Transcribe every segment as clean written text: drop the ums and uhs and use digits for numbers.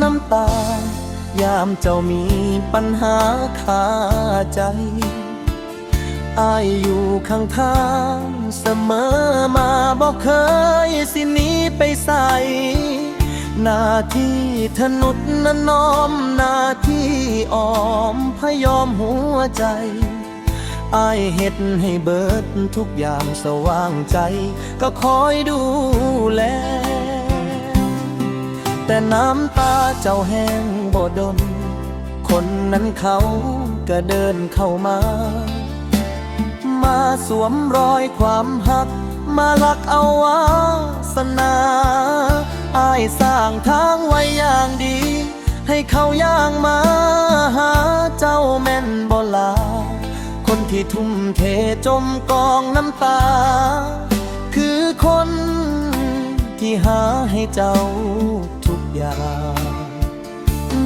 น้ำตายามเจ้ามีปัญหาคาใจอ้ายอยู่ข้างทางเสมอมาบอกเคยสิหนีไปใส่หน้าที่ทนุถนอมหน้าที่อ้อมพยอมหัวใจอ้ายเฮ็ดให้เบิดทุกอย่างสว่างใจก็คอยดูแลแต่น้ำตาเจ้าแห้งบ่ดนคนนั้นเขาก็เดินเข้ามาสวมรอยความหักมาลักเอาวาสนาอ้ายสร้างทางไว้อย่างดีให้เขาย่างมาหาเจ้าแม่นบ่ลาคนที่ทุ่มเทจมกองน้ำตาคือคนที่หาให้เจ้าทุกอย่าง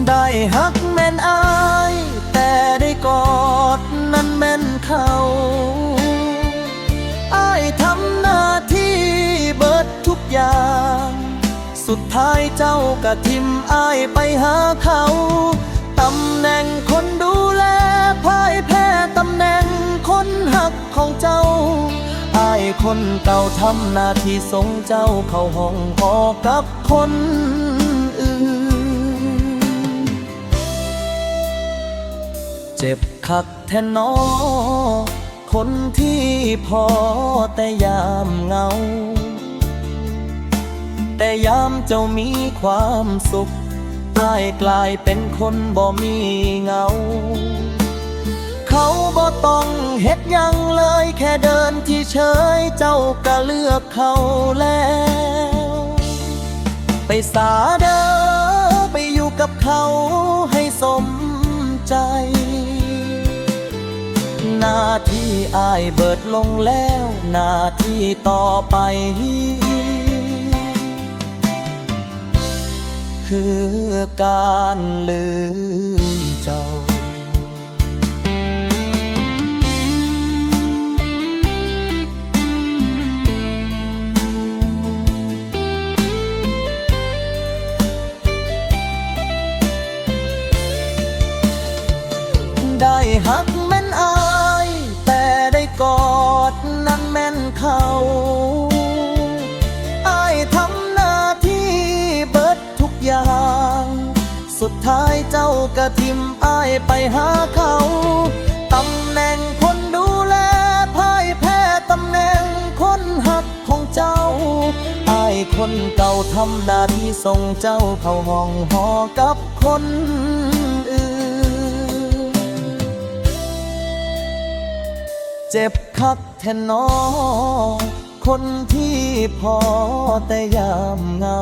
ได้ฮักแม่นอ้ายแต่ได้กอดนั้นแม่นเขาอ้ายทำหน้าที่เบิดทุกอย่างสุดท้ายเจ้าก็ทิมอ้ายไปหาเขาตำแหน่งคนดูแลพ่ายแพ้ตำแหน่งคนหักของเจ้าอ้ายคนเก่าทำหน้าที่ส่งเจ้าเข้าห้องพอกับคนอื่นเจ็บคักแท้น้อคนที่พอแต่ยามเหงาแต่ยามเจ้ามีความสุขอ้ายกลายเป็นคนบ่มีเงาเขาบ่ต้องเฮ็ดหยังเลยแค่เดินที่เฉยเจ้าก็เลือกเขาแล้วไปสาเด้อไปอยู่กับเขาให้สมใจหน้าที่อ้ายเบิดลงแล้วหน้าที่ต่อไปคือการลืมเจ้าได้ฮักแม่นอ้ายแต่ได้กอดนั้นแม่นเขาอ้ายทำหน้าที่เบิดทุกอย่างสุดท้ายเจ้าก็ทิมอ้ายไปหาเขาตำแหน่งคนดูแลพ่ายแพ้ตำแหน่งคนหักของเจ้าอ้ายคนเก่าทำหน้าที่ส่งเจ้าเข้าห้องหอกับคนอื่นเจ็บคักแท้น้อคนที่พอแต่ยามเหงา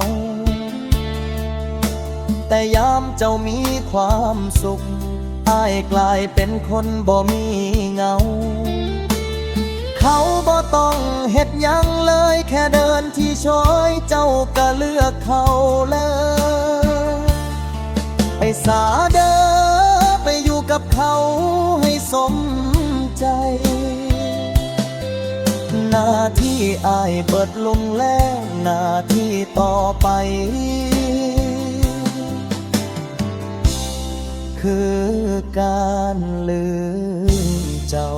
แต่ยามเจ้ามีความสุขอ้ายกลายเป็นคนบ่มีเงาเขาบ่ต้องเฮ็ดหยังเลยแค่เดินที่ชอยเจ้าก็เลือกเขาเลยไปสาเด้อไปอยู่กับเขาให้สมใจหน้าที่อ้ายเบิดลงแล้วหน้าที่ต่อไปคือการลืมเจ้า